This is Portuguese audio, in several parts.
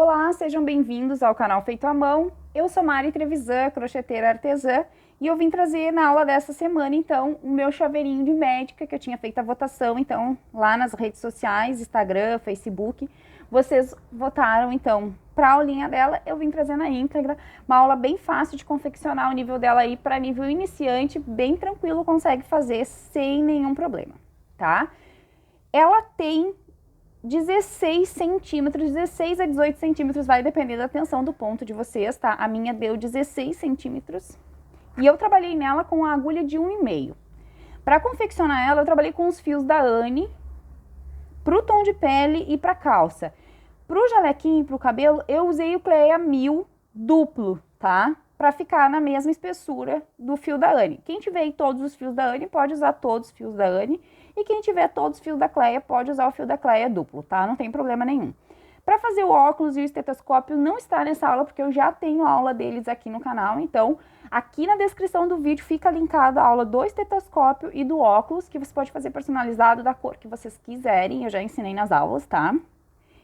Olá, sejam bem-vindos ao canal Feito à Mão. Eu sou Mari Trevisan, crocheteira artesã, e eu vim trazer na aula dessa semana, então, o meu chaveirinho de médica, que eu tinha feito a votação, então, lá nas redes sociais, Instagram, Facebook, vocês votaram, então, para a aulinha dela, eu vim trazer na íntegra, uma aula bem fácil de confeccionar, o nível dela aí para nível iniciante, bem tranquilo, consegue fazer sem nenhum problema, tá? Ela tem 16 centímetros, 16 a 18 centímetros, vai depender da tensão do ponto de vocês, tá? A minha deu 16 centímetros e eu trabalhei nela com a agulha de 1,5. Para confeccionar ela, eu trabalhei com os fios da Anne, pro tom de pele e pra calça. Pro jalequinho e pro cabelo, eu usei o Cleia 1000 duplo, tá? Para ficar na mesma espessura do fio da Anne. Quem tiver aí todos os fios da Anne, pode usar todos os fios da Anne. E quem tiver todos os fios da Cleia, pode usar o fio da Cleia duplo, tá? Não tem problema nenhum. Para fazer o óculos e o estetoscópio, não está nessa aula, porque eu já tenho aula deles aqui no canal. Então, aqui na descrição do vídeo fica linkada a aula do estetoscópio e do óculos, que você pode fazer personalizado da cor que vocês quiserem. Eu já ensinei nas aulas, tá?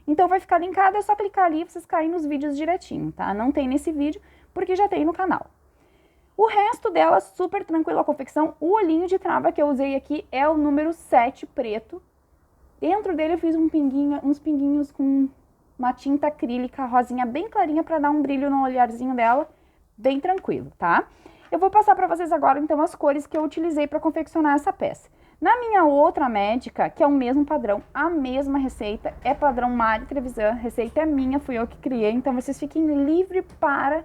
Então, vai ficar linkado, é só clicar ali e vocês caem nos vídeos direitinho, tá? Não tem nesse vídeo, porque já tem no canal. O resto dela, super tranquilo a confecção. O olhinho de trava que eu usei aqui é o número 7 preto. Dentro dele eu fiz uns pinguinhos com uma tinta acrílica rosinha bem clarinha para dar um brilho no olharzinho dela, bem tranquilo, tá? Eu vou passar para vocês agora, então, as cores que eu utilizei para confeccionar essa peça. Na minha outra médica, que é o mesmo padrão, a mesma receita, é padrão Mari Trevisan, receita é minha, fui eu que criei, então vocês fiquem livres para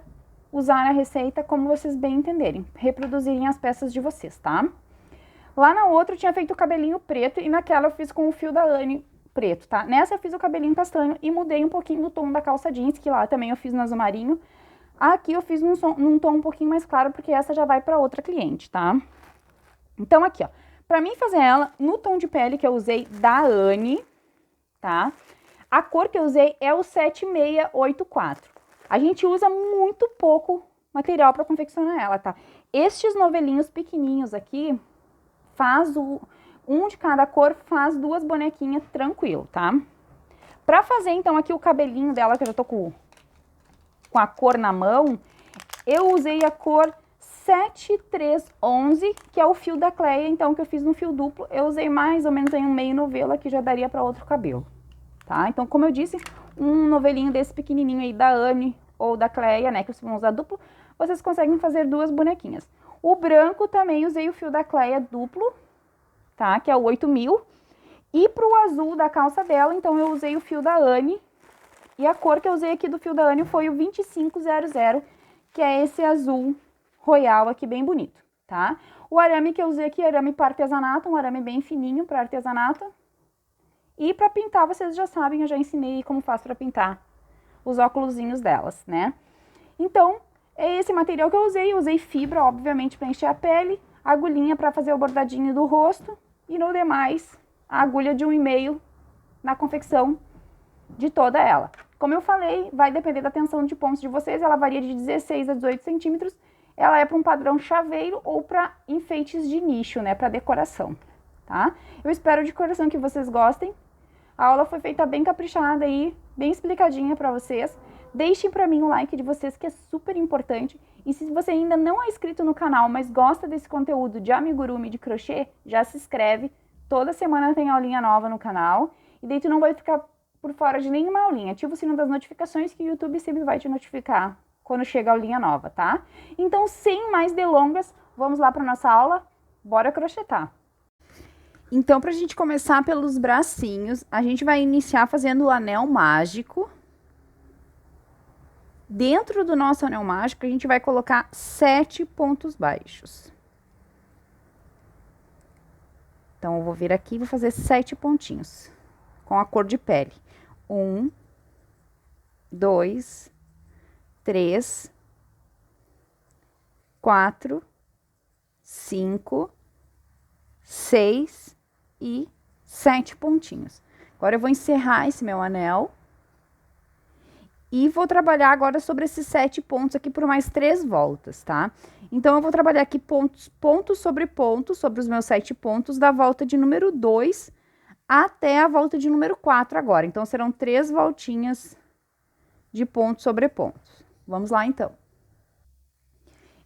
usar a receita como vocês bem entenderem, reproduzirem as peças de vocês, tá? Lá na outra eu tinha feito o cabelinho preto e naquela eu fiz com o fio da Anne preto, tá? Nessa eu fiz o cabelinho castanho e mudei um pouquinho o tom da calça jeans, que lá também eu fiz no azul marinho. Aqui eu fiz num tom um pouquinho mais claro, porque essa já vai para outra cliente, tá? Então aqui, ó, pra mim fazer ela no tom de pele que eu usei da Anne, tá? A cor que eu usei é o 7684. A gente usa muito pouco material para confeccionar ela, tá? Estes novelinhos pequenininhos aqui, um de cada cor, faz 2 bonequinhas tranquilo, tá? Pra fazer, então, aqui o cabelinho dela, que eu já tô com a cor na mão, eu usei a cor 7311, que é o fio da Cleia, então, que eu fiz no fio duplo. Eu usei mais ou menos aí um meio novelo, que já daria para outro cabelo, tá? Então, como eu disse, um novelinho desse pequenininho aí da Anne ou da Cleia, né, que vocês vão usar duplo, vocês conseguem fazer 2 bonequinhas. O branco também usei o fio da Cleia duplo, tá, que é o 8000. E pro azul da calça dela, então eu usei o fio da Anne. E a cor que eu usei aqui do fio da Anne foi o 2500, que é esse azul royal aqui, bem bonito, tá? O arame que eu usei aqui é arame para artesanato, um arame bem fininho para artesanato. E para pintar, vocês já sabem, eu já ensinei como faço para pintar os óculosinhos delas, né? Então, é esse material que eu usei fibra, obviamente, para encher a pele, agulhinha para fazer o bordadinho do rosto e no demais, a agulha de 1,5 na confecção de toda ela. Como eu falei, vai depender da tensão de pontos de vocês, ela varia de 16 a 18 centímetros, ela é para um padrão chaveiro ou para enfeites de nicho, né, para decoração, tá? Eu espero de coração que vocês gostem. A aula foi feita bem caprichada aí, bem explicadinha para vocês. Deixem para mim o like de vocês, que é super importante. E se você ainda não é inscrito no canal, mas gosta desse conteúdo de amigurumi de crochê, já se inscreve. Toda semana tem aulinha nova no canal. E daí tu não vai ficar por fora de nenhuma aulinha. Ativa o sino das notificações, que o YouTube sempre vai te notificar quando chega a aulinha nova, tá? Então, sem mais delongas, vamos lá para nossa aula. Bora crochetar! Então, pra gente começar pelos bracinhos, a gente vai iniciar fazendo o anel mágico. Dentro do nosso anel mágico, a gente vai colocar 7 pontos baixos. Então, eu vou vir aqui e vou fazer 7 pontinhos com a cor de pele. 1, 2, 3, 4, 5, 6 e 7 pontinhos. Agora eu vou encerrar esse meu anel e vou trabalhar agora sobre esses 7 pontos aqui por mais 3 voltas, tá? Então eu vou trabalhar aqui ponto sobre os meus 7 pontos da volta de número 2 até a volta de número 4 agora. Então serão 3 voltinhas de pontos sobre pontos. Vamos lá, então.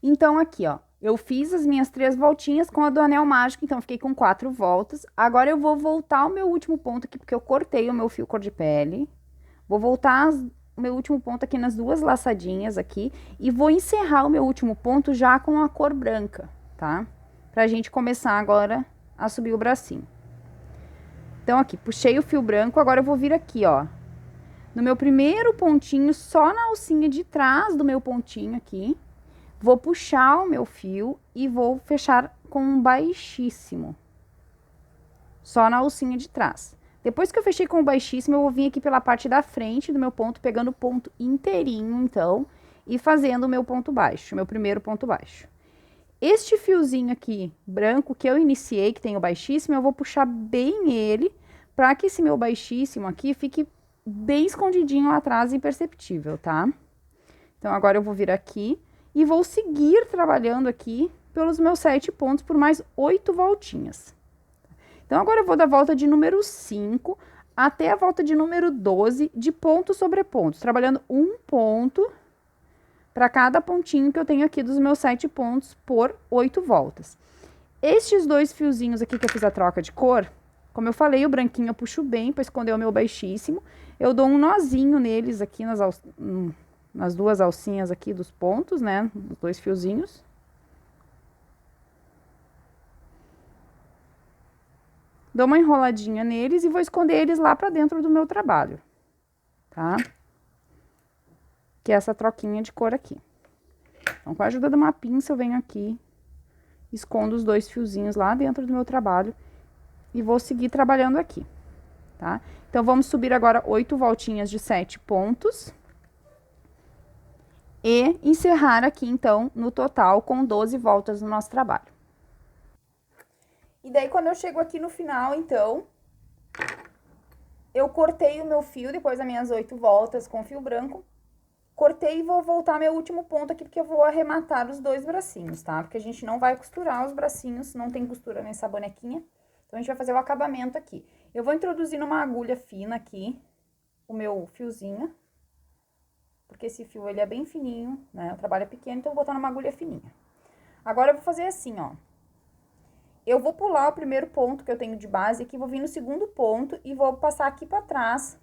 Então, aqui, ó, eu fiz as minhas 3 voltinhas com a do anel mágico, então fiquei com 4 voltas. Agora eu vou voltar o meu último ponto aqui, porque eu cortei o meu fio cor de pele. Vou voltar o meu último ponto aqui nas 2 laçadinhas aqui e vou encerrar o meu último ponto já com a cor branca, tá? Pra gente começar agora a subir o bracinho. Então, aqui, puxei o fio branco, agora eu vou vir aqui, ó, no meu primeiro pontinho, só na alcinha de trás do meu pontinho aqui, vou puxar o meu fio e vou fechar com um baixíssimo, só na alcinha de trás. Depois que eu fechei com o baixíssimo, eu vou vir aqui pela parte da frente do meu ponto, pegando o ponto inteirinho, então, e fazendo o meu ponto baixo, meu primeiro ponto baixo. Este fiozinho aqui, branco, que eu iniciei, que tem o baixíssimo, eu vou puxar bem ele, para que esse meu baixíssimo aqui fique bem escondidinho lá atrás, imperceptível, tá? Então, agora eu vou vir aqui e vou seguir trabalhando aqui pelos meus 7 pontos por mais 8 voltinhas. Então, agora eu vou da volta de número 5 até a volta de número 12 de pontos sobre pontos, trabalhando um ponto para cada pontinho que eu tenho aqui dos meus 7 pontos por 8 voltas. Estes 2 fiozinhos aqui que eu fiz a troca de cor, como eu falei, o branquinho eu puxo bem para esconder o meu baixíssimo. Eu dou um nozinho neles aqui nas 2 alcinhas aqui dos pontos, né? Os 2 fiozinhos. Dou uma enroladinha neles e vou esconder eles lá para dentro do meu trabalho, tá? Que é essa troquinha de cor aqui. Então, com a ajuda de uma pinça, eu venho aqui, escondo os 2 fiozinhos lá dentro do meu trabalho e vou seguir trabalhando aqui, tá? Então, vamos subir agora 8 voltinhas de 7 pontos e encerrar aqui, então, no total, com 12 voltas no nosso trabalho. E daí, quando eu chego aqui no final, então, eu cortei o meu fio depois das minhas 8 voltas com fio branco. Cortei e vou voltar meu último ponto aqui, porque eu vou arrematar os 2 bracinhos, tá? Porque a gente não vai costurar os bracinhos, não tem costura nessa bonequinha. Então, a gente vai fazer o acabamento aqui. Eu vou introduzir numa agulha fina aqui o meu fiozinho, porque esse fio, ele é bem fininho, né? O trabalho é pequeno, então eu vou botar numa agulha fininha. Agora, eu vou fazer assim, ó. Eu vou pular o primeiro ponto que eu tenho de base aqui, vou vir no segundo ponto e vou passar aqui pra trás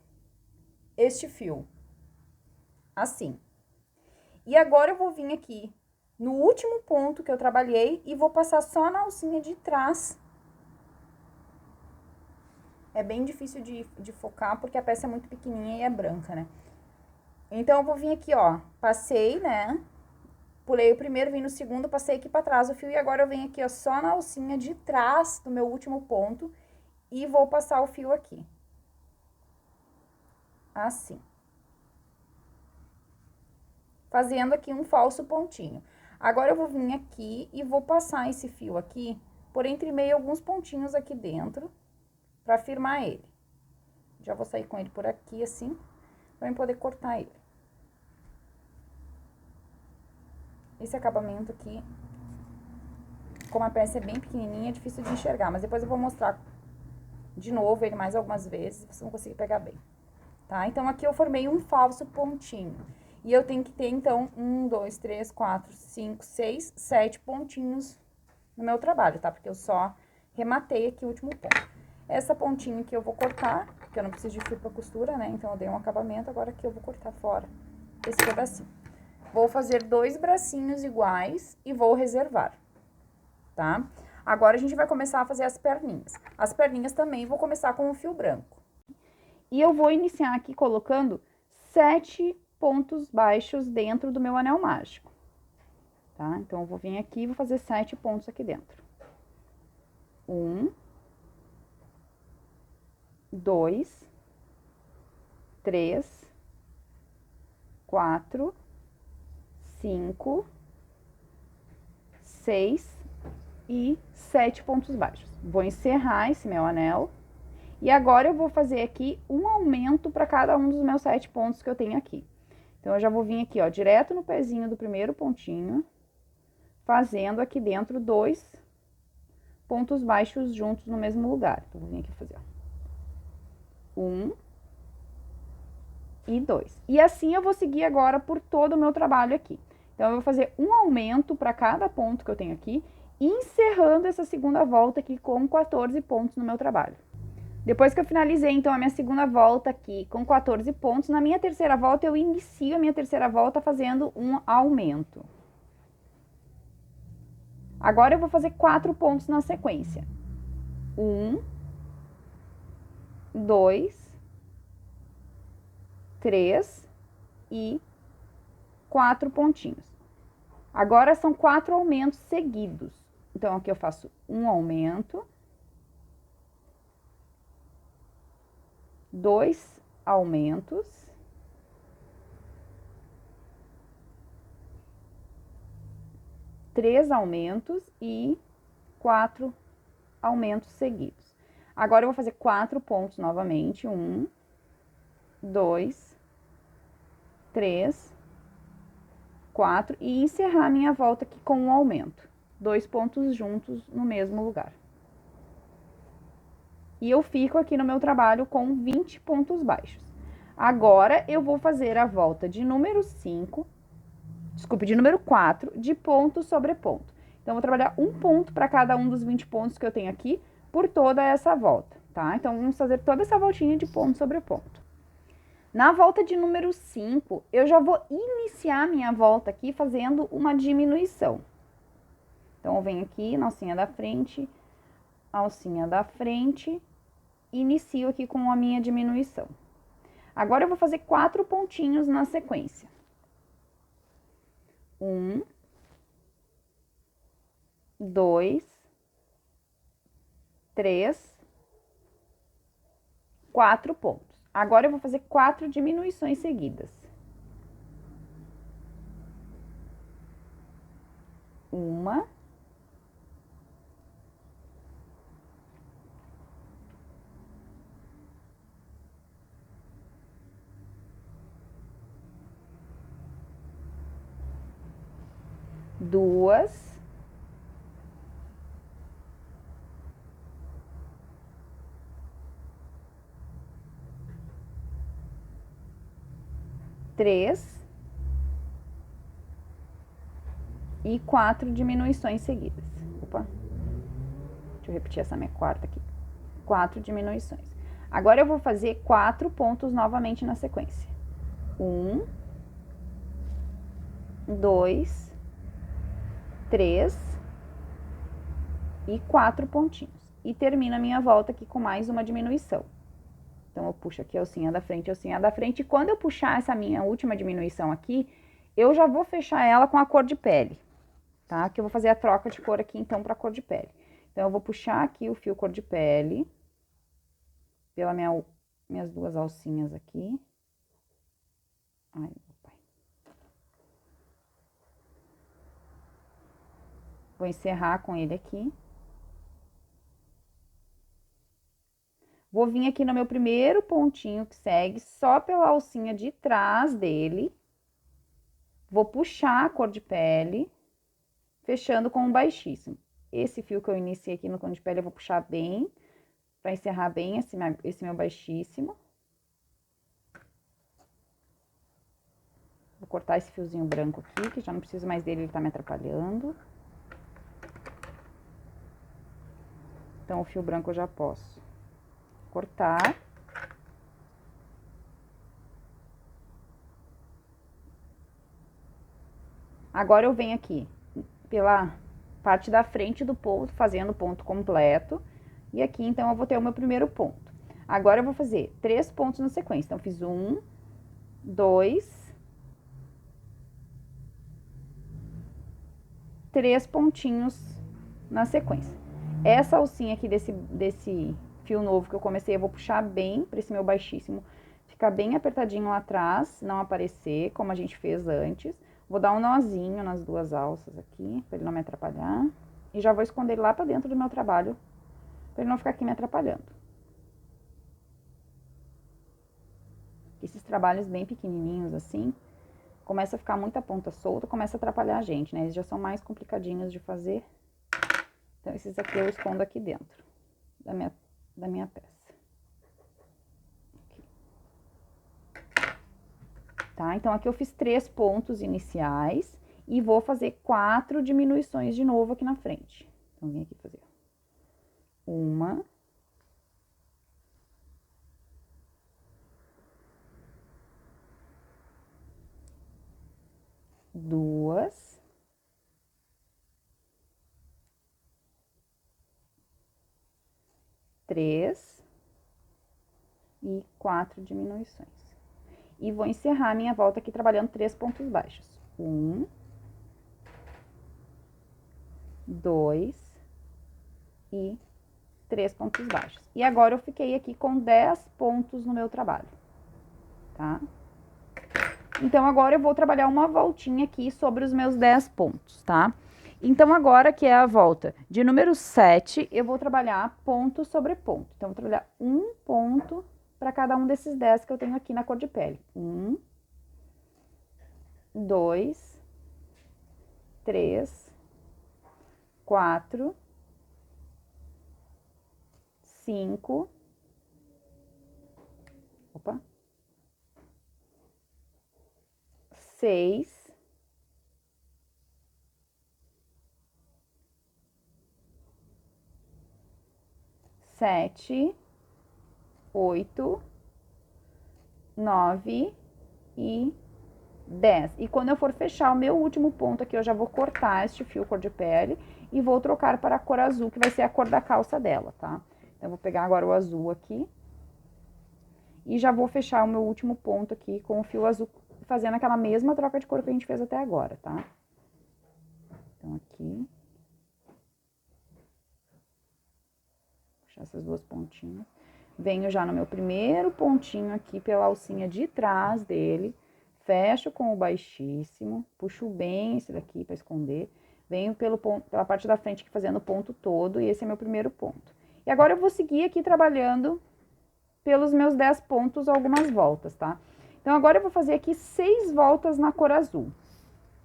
este fio. Assim. E agora, eu vou vir aqui no último ponto que eu trabalhei e vou passar só na alcinha de trás. É bem difícil de focar, porque a peça é muito pequenininha e é branca, né? Então, eu vou vir aqui, ó, passei, né? Pulei o primeiro, vim no segundo, passei aqui pra trás o fio e agora eu venho aqui, ó, só na alcinha de trás do meu último ponto e vou passar o fio aqui. Assim. Fazendo aqui um falso pontinho. Agora, eu vou vir aqui e vou passar esse fio aqui por entre meio alguns pontinhos aqui dentro, pra firmar ele. Já vou sair com ele por aqui, assim, pra eu poder cortar ele. Esse acabamento aqui, como a peça é bem pequenininha, é difícil de enxergar, mas depois eu vou mostrar de novo ele mais algumas vezes, vocês vão conseguir pegar bem, tá? Então, aqui eu formei um falso pontinho. E eu tenho que ter, então, 1, 2, 3, 4, 5, 6, 7 pontinhos no meu trabalho, tá? Porque eu só rematei aqui o último ponto. Essa pontinha aqui eu vou cortar, porque eu não preciso de fio pra costura, né? Então, eu dei um acabamento, agora aqui eu vou cortar fora esse pedacinho. Vou fazer 2 bracinhos iguais e vou reservar, tá? Agora, a gente vai começar a fazer as perninhas. As perninhas também vou começar com o fio branco. E eu vou iniciar aqui colocando 7 pontos baixos dentro do meu anel mágico, tá? Então, eu vou vir aqui e vou fazer 7 pontos aqui dentro. 1, 2, 3, 4, 5, 6 e 7 pontos baixos. Vou encerrar esse meu anel. E agora, eu vou fazer aqui um aumento para cada um dos meus 7 pontos que eu tenho aqui. Então, eu já vou vir aqui, ó, direto no pezinho do primeiro pontinho, fazendo aqui dentro 2 pontos baixos juntos no mesmo lugar. Então, vou vir aqui fazer, ó. 1 e 2. E assim eu vou seguir agora por todo o meu trabalho aqui. Então, eu vou fazer um aumento para cada ponto que eu tenho aqui, encerrando essa segunda volta aqui com 14 pontos no meu trabalho. Depois que eu finalizei, então, a minha segunda volta aqui com 14 pontos, na minha terceira volta, eu inicio a minha terceira volta fazendo um aumento. Agora, eu vou fazer 4 pontos na sequência. 1, 2, 3 e 4 pontinhos. Agora, são 4 aumentos seguidos. Então, aqui eu faço um aumento, 2 aumentos, 3 aumentos e 4 aumentos seguidos. Agora, eu vou fazer 4 pontos novamente. 1, 2, 3, 4. E encerrar minha volta aqui com um aumento. 2 pontos juntos no mesmo lugar. E eu fico aqui no meu trabalho com 20 pontos baixos. Agora, eu vou fazer a volta de número 5, desculpe, de número 4, de ponto sobre ponto. Então, eu vou trabalhar um ponto para cada um dos 20 pontos que eu tenho aqui, por toda essa volta, tá? Então, vamos fazer toda essa voltinha de ponto sobre ponto. Na volta de número 5, eu já vou iniciar minha volta aqui fazendo uma diminuição. Então, eu venho aqui na alcinha da frente, inicio aqui com a minha diminuição. Agora, eu vou fazer 4 pontinhos na sequência. 1, 2, 3, 4 pontos. Agora, eu vou fazer 4 diminuições seguidas. 1, 2, 3 e 4 diminuições seguidas. Opa, deixa eu repetir essa minha quarta aqui. 4 diminuições. Agora, eu vou fazer 4 pontos novamente na sequência. 1, 2, 3 e 4 pontinhos. E termino a minha volta aqui com mais uma diminuição. Então, eu puxo aqui a alcinha da frente, a alcinha da frente. E quando eu puxar essa minha última diminuição aqui, eu já vou fechar ela com a cor de pele, tá? Que eu vou fazer a troca de cor aqui, então, pra cor de pele. Então, eu vou puxar aqui o fio cor de pele, pela minhas duas alcinhas aqui. Ai, meu pai. Vou encerrar com ele aqui. Vou vir aqui no meu primeiro pontinho que segue, só pela alcinha de trás dele. Vou puxar a cor de pele, fechando com um baixíssimo. Esse fio que eu iniciei aqui no cor de pele, eu vou puxar bem, para encerrar bem esse meu baixíssimo. Vou cortar esse fiozinho branco aqui, que já não preciso mais dele, ele tá me atrapalhando. Então, o fio branco eu já posso cortar. Agora, eu venho aqui pela parte da frente do ponto, fazendo ponto completo. E aqui, então, eu vou ter o meu primeiro ponto. Agora, eu vou fazer 3 pontos na sequência. Então, fiz 1, 2, 3 pontinhos na sequência. Essa alcinha aqui desse fio novo que eu comecei, eu vou puxar bem para esse meu baixíssimo ficar bem apertadinho lá atrás, não aparecer, como a gente fez antes. Vou dar um nozinho nas duas alças aqui, para ele não me atrapalhar. E já vou esconder ele lá para dentro do meu trabalho, para ele não ficar aqui me atrapalhando. Esses trabalhos bem pequenininhos assim, começa a ficar muita ponta solta, começa a atrapalhar a gente, né? Eles já são mais complicadinhos de fazer. Então, esses aqui eu escondo aqui dentro da minha peça. Aqui. tá? Então, aqui eu fiz 3 pontos iniciais e vou fazer 4 diminuições de novo aqui na frente. Então, vem aqui fazer 1, 2, 3 e 4 diminuições. E vou encerrar a minha volta aqui trabalhando 3 pontos baixos. 1, 2 e 3 pontos baixos. E agora eu fiquei aqui com 10 pontos no meu trabalho, tá? Então, agora eu vou trabalhar uma voltinha aqui sobre os meus 10 pontos, tá? Então, agora que é a volta de número 7, eu vou trabalhar ponto sobre ponto. Então, vou trabalhar um ponto para cada um desses 10 que eu tenho aqui na cor de pele. 1, 2, 3, 4, 5, opa, 6, 7, 8, 9 e 10. E quando eu for fechar o meu último ponto aqui, eu já vou cortar este fio cor de pele e vou trocar para a cor azul, que vai ser a cor da calça dela, tá? Então, eu vou pegar agora o azul aqui e já vou fechar o meu último ponto aqui com o fio azul, fazendo aquela mesma troca de cor que a gente fez até agora, tá? Então, aqui. Puxar essas duas pontinhas. Venho já no meu primeiro pontinho aqui pela alcinha de trás dele. Fecho com o baixíssimo. Puxo bem esse daqui para esconder. Venho pela parte da frente aqui fazendo o ponto todo. E esse é meu primeiro ponto. E agora eu vou seguir aqui trabalhando pelos meus 10 pontos algumas voltas, tá? Então, agora eu vou fazer aqui 6 voltas na cor azul.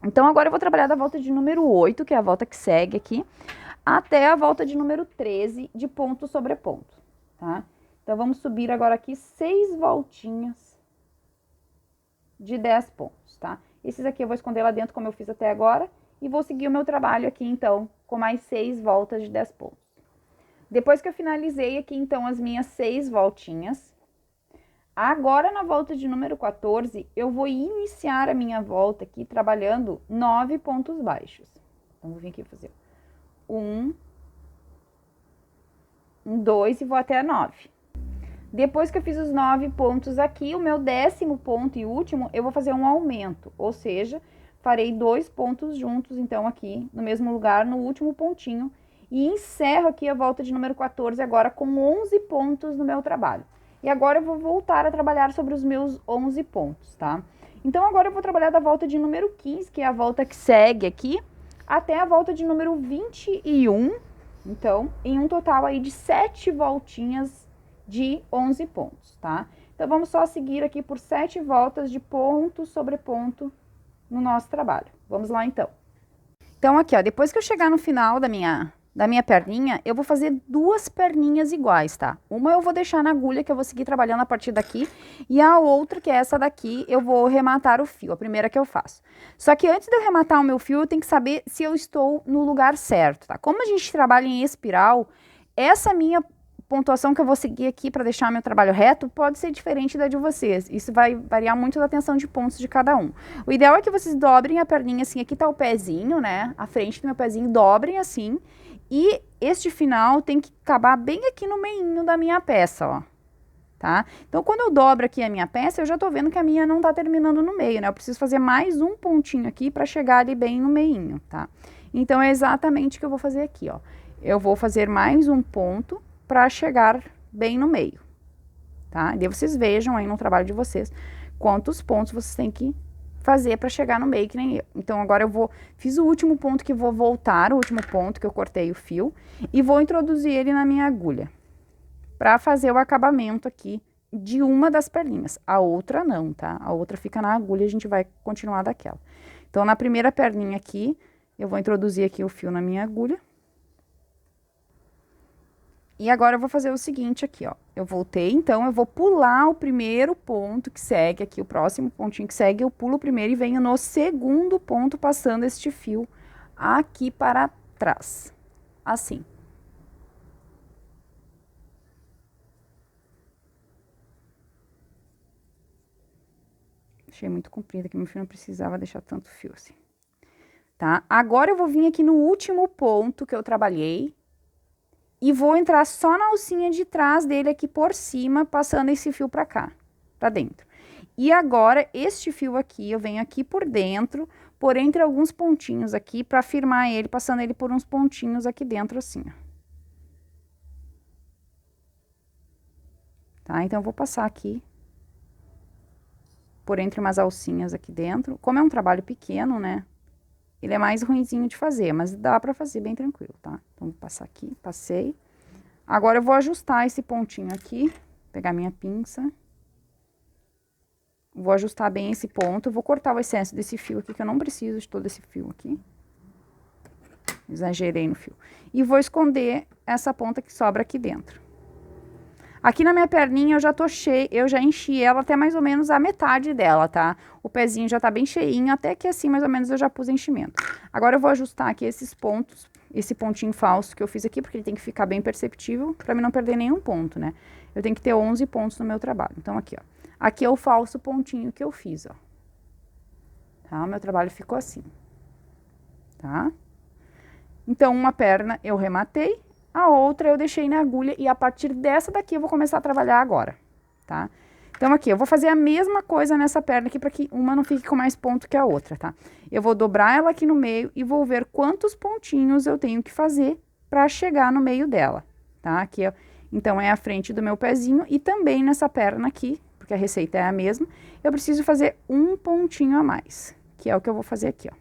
Então, agora eu vou trabalhar da volta de número 8, que é a volta que segue aqui, até a volta de número 13, de ponto sobre ponto, tá? Então, vamos subir agora aqui 6 voltinhas de 10 pontos, tá? Esses aqui eu vou esconder lá dentro, como eu fiz até agora, e vou seguir o meu trabalho aqui, então, com mais 6 voltas de 10 pontos. Depois que eu finalizei aqui, então, as minhas 6 voltinhas, agora na volta de número 14, eu vou iniciar a minha volta aqui trabalhando 9 pontos baixos. Então, vou vir aqui fazer 1, 2 e vou até a 9. Depois que eu fiz os 9 pontos aqui, o meu 10º ponto e último, eu vou fazer um aumento, ou seja, farei 2 pontos juntos, então, aqui no mesmo lugar, no último pontinho, e encerro aqui a volta de número 14 agora com 11 pontos no meu trabalho. E agora eu vou voltar a trabalhar sobre os meus 11 pontos, tá? Então, agora eu vou trabalhar da volta de número 15, que é a volta que segue aqui, até a volta de número 21, então, em um total aí de 7 voltinhas de 11 pontos, tá? Então, vamos só seguir aqui por 7 voltas de ponto sobre ponto no nosso trabalho. Vamos lá, então. Então, aqui, ó, depois que eu chegar no final da minha perninha, eu vou fazer 2 perninhas iguais, tá? Uma eu vou deixar na agulha, que eu vou seguir trabalhando a partir daqui, e a outra, que é essa daqui, eu vou rematar o fio, a primeira que eu faço. Só que antes de eu rematar o meu fio, eu tenho que saber se eu estou no lugar certo, tá? Como a gente trabalha em espiral, essa minha pontuação que eu vou seguir aqui para deixar meu trabalho reto pode ser diferente da de vocês. Isso vai variar muito da tensão de pontos de cada um. O ideal é que vocês dobrem a perninha assim, aqui tá o pezinho, né? A frente do meu pezinho, dobrem assim. E este final tem que acabar bem aqui no meinho da minha peça, ó. Tá? Então, quando eu dobro aqui a minha peça, eu já tô vendo que a minha não tá terminando no meio, né? Eu preciso fazer mais um pontinho aqui para chegar ali bem no meinho, tá? Então, é exatamente o que eu vou fazer aqui, ó. Eu vou fazer mais um ponto para chegar bem no meio, tá? E daí vocês vejam aí no trabalho de vocês quantos pontos vocês têm que fazer para chegar no meio, que nem eu. Então, agora eu fiz o último ponto que vou voltar, o último ponto que eu cortei o fio, e vou introduzir ele na minha agulha, para fazer o acabamento aqui de uma das perninhas. A outra não, tá? A outra fica na agulha e a gente vai continuar daquela. Então, na primeira perninha aqui, eu vou introduzir aqui o fio na minha agulha. E agora eu vou fazer o seguinte aqui, ó. Eu voltei, então eu vou pular o primeiro ponto que segue aqui, o próximo pontinho que segue, eu pulo o primeiro e venho no segundo ponto passando este fio aqui para trás. Assim. Achei muito comprido aqui, meu fio não precisava deixar tanto fio assim. Tá? Agora eu vou vir aqui no último ponto que eu trabalhei e vou entrar só na alcinha de trás dele aqui por cima, passando esse fio pra cá, pra dentro. E agora, este fio aqui, eu venho aqui por dentro, por entre alguns pontinhos aqui, pra firmar ele, passando ele por uns pontinhos aqui dentro, assim, ó. Tá? Então, eu vou passar aqui, por entre umas alcinhas aqui dentro. Como é um trabalho pequeno, né? Ele é mais ruinzinho de fazer, mas dá pra fazer bem tranquilo, tá? Então, vou passar aqui, passei. Agora, eu vou ajustar esse pontinho aqui, pegar minha pinça. Vou ajustar bem esse ponto, vou cortar o excesso desse fio aqui, que eu não preciso de todo esse fio aqui. Exagerei no fio. E vou esconder essa ponta que sobra aqui dentro. Aqui na minha perninha eu já tô cheia, eu já enchi ela até mais ou menos a metade dela, tá? O pezinho já tá bem cheinho, até que assim mais ou menos eu já pus enchimento. Agora eu vou ajustar aqui esses pontos, esse pontinho falso que eu fiz aqui, porque ele tem que ficar bem perceptível, pra mim não perder nenhum ponto, né? Eu tenho que ter 11 pontos no meu trabalho. Então aqui, ó. Aqui é o falso pontinho que eu fiz, ó. Tá? O meu trabalho ficou assim. Tá? Então, uma perna eu rematei, a outra eu deixei na agulha e a partir dessa daqui eu vou começar a trabalhar agora, tá? Então, aqui, eu vou fazer a mesma coisa nessa perna aqui para que uma não fique com mais ponto que a outra, tá? Eu vou dobrar ela aqui no meio e vou ver quantos pontinhos eu tenho que fazer para chegar no meio dela, tá? Aqui, ó, então, é a frente do meu pezinho e também nessa perna aqui, porque a receita é a mesma, eu preciso fazer um pontinho a mais, que é o que eu vou fazer aqui, ó.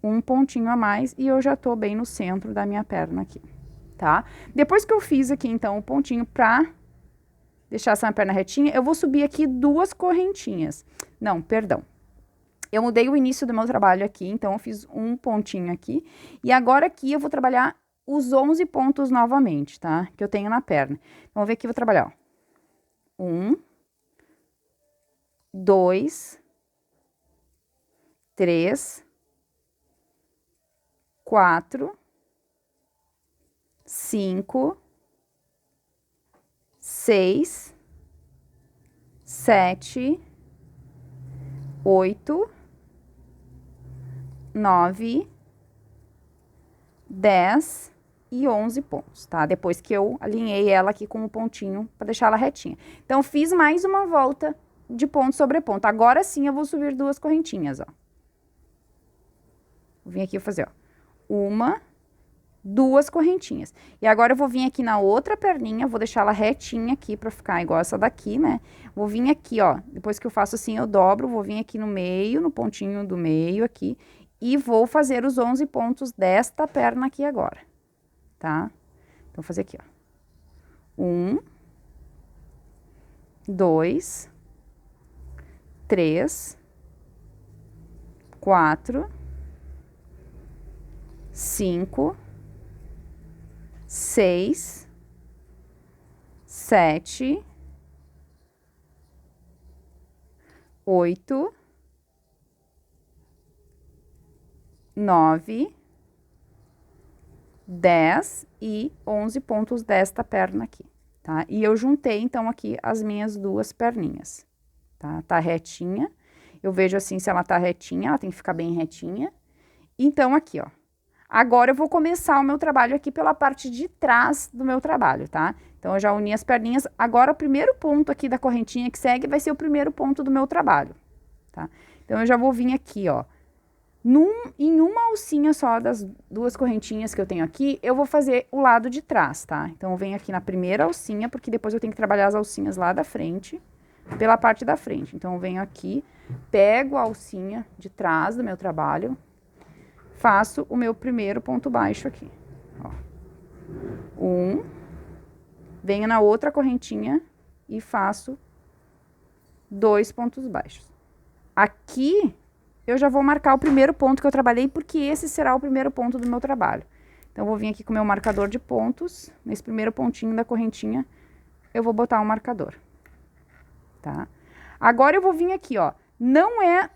Um pontinho a mais e eu já tô bem no centro da minha perna aqui, tá? Depois que eu fiz aqui, então, o pontinho pra deixar essa minha perna retinha, eu vou subir aqui 2 correntinhas. Não, perdão. Eu mudei o início do meu trabalho aqui, então eu fiz um pontinho aqui. E agora aqui eu vou trabalhar os 11 pontos novamente, tá? Que eu tenho na perna. Vamos ver aqui, vou trabalhar, ó. 1, 2, 3, 4, 5, 6, 7, 8, 9, 10 e 11 pontos, tá? Depois que eu alinhei ela aqui com o pontinho para deixar ela retinha. Então, fiz mais uma volta de ponto sobre ponto. Agora sim eu vou subir 2 correntinhas, ó. Vou vir aqui e fazer, ó. 1, 2 correntinhas. E agora eu vou vir aqui na outra perninha, vou deixar ela retinha aqui pra ficar igual essa daqui, né? Vou vir aqui, ó, depois que eu faço assim, eu dobro, vou vir aqui no meio, no pontinho do meio aqui, e vou fazer os 11 pontos desta perna aqui agora, tá? Então, vou fazer aqui, ó. 1, 2, 3, 4, 5, 6, 7, 8, 9, 10 e 11 pontos desta perna aqui, tá? E eu juntei, então, aqui as minhas 2 perninhas, tá? Tá retinha. Eu vejo assim, se ela tá retinha, ela tem que ficar bem retinha. Então, aqui, ó. Agora eu vou começar o meu trabalho aqui pela parte de trás do meu trabalho, tá? Então, eu já uni as perninhas. Agora, o primeiro ponto aqui da correntinha que segue vai ser o primeiro ponto do meu trabalho, tá? Então, eu já vou vir aqui, ó. Em uma alcinha só das 2 correntinhas que eu tenho aqui, eu vou fazer o lado de trás, tá? Então, eu venho aqui na primeira alcinha, porque depois eu tenho que trabalhar as alcinhas lá da frente, pela parte da frente. Então, eu venho aqui, pego a alcinha de trás do meu trabalho, faço o meu primeiro ponto baixo aqui, ó. 1, venho na outra correntinha e faço 2 pontos baixos. Aqui, eu já vou marcar o primeiro ponto que eu trabalhei, porque esse será o primeiro ponto do meu trabalho. Então, eu vou vir aqui com o meu marcador de pontos. Nesse primeiro pontinho da correntinha, eu vou botar um marcador, tá? Agora, eu vou vir aqui, ó. Não é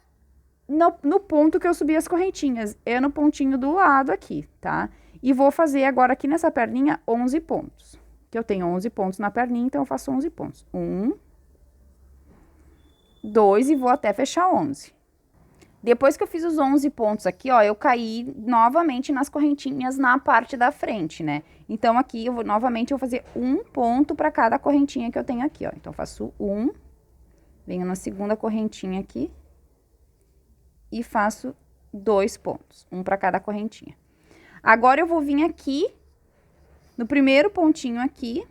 no ponto que eu subi as correntinhas, é no pontinho do lado aqui, tá? E vou fazer agora aqui nessa perninha 11 pontos. Que eu tenho 11 pontos na perninha, então eu faço 11 pontos. 1, 2 e vou até fechar 11. Depois que eu fiz os 11 pontos aqui, ó, eu caí novamente nas correntinhas na parte da frente, né? Então, aqui, novamente, eu vou fazer um ponto para cada correntinha que eu tenho aqui, ó. Então, eu faço um, venho na segunda correntinha aqui e faço 2 pontos, um para cada correntinha. Agora, eu vou vir aqui, no primeiro pontinho aqui,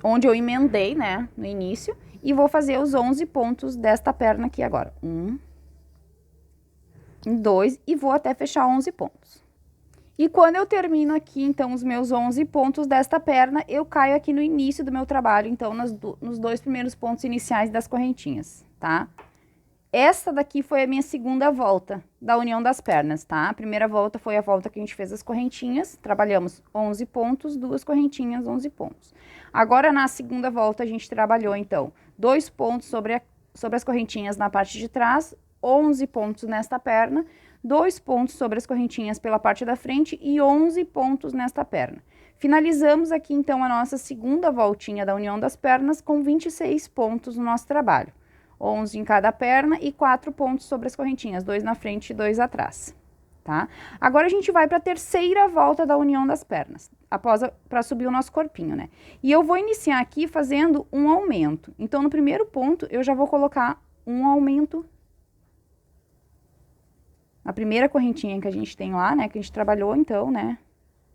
onde eu emendei, né, no início, e vou fazer os 11 pontos desta perna aqui agora. 1, 2, e vou até fechar 11 pontos. E quando eu termino aqui, então, os meus 11 pontos desta perna, eu caio aqui no início do meu trabalho, então, nos 2 primeiros pontos iniciais das correntinhas, tá? Essa daqui foi a minha segunda volta da união das pernas, tá? A primeira volta foi a volta que a gente fez as correntinhas, trabalhamos 11 pontos, 2 correntinhas, 11 pontos. Agora, na segunda volta, a gente trabalhou, então, 2 pontos sobre as correntinhas na parte de trás, 11 pontos nesta perna, 2 pontos sobre as correntinhas pela parte da frente e 11 pontos nesta perna. Finalizamos aqui, então, a nossa segunda voltinha da união das pernas com 26 pontos no nosso trabalho. 11 em cada perna e 4 pontos sobre as correntinhas, 2 na frente e 2 atrás, tá? Agora, a gente vai para a terceira volta da união das pernas, para subir o nosso corpinho, né? E eu vou iniciar aqui fazendo um aumento. Então, no primeiro ponto, eu já vou colocar um aumento. A primeira correntinha que a gente tem lá, né, que a gente trabalhou, então, né,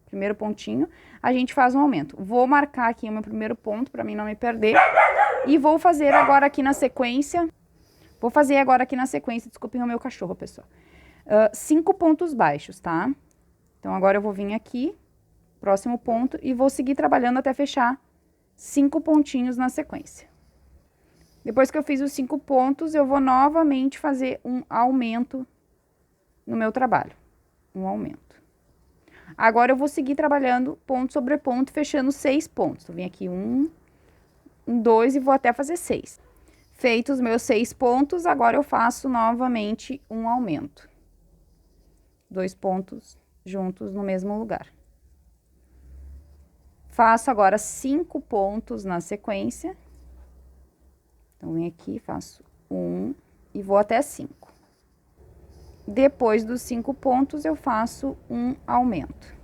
primeiro pontinho, a gente faz um aumento. Vou marcar aqui o meu primeiro ponto, para mim não me perder. E vou fazer agora aqui na sequência, desculpem o meu cachorro, pessoal, 5 pontos baixos, tá? Então, agora eu vou vir aqui, próximo ponto, e vou seguir trabalhando até fechar 5 pontinhos na sequência. Depois que eu fiz os 5 pontos, eu vou novamente fazer um aumento no meu trabalho, um aumento. Agora, eu vou seguir trabalhando ponto sobre ponto, fechando 6 pontos. Então, vem aqui 1, 2 e vou até fazer 6. Feitos os meus 6 pontos, agora eu faço novamente um aumento. 2 pontos juntos no mesmo lugar. Faço agora 5 pontos na sequência. Então, venho aqui, faço 1 e vou até 5. Depois dos 5 pontos, eu faço um aumento.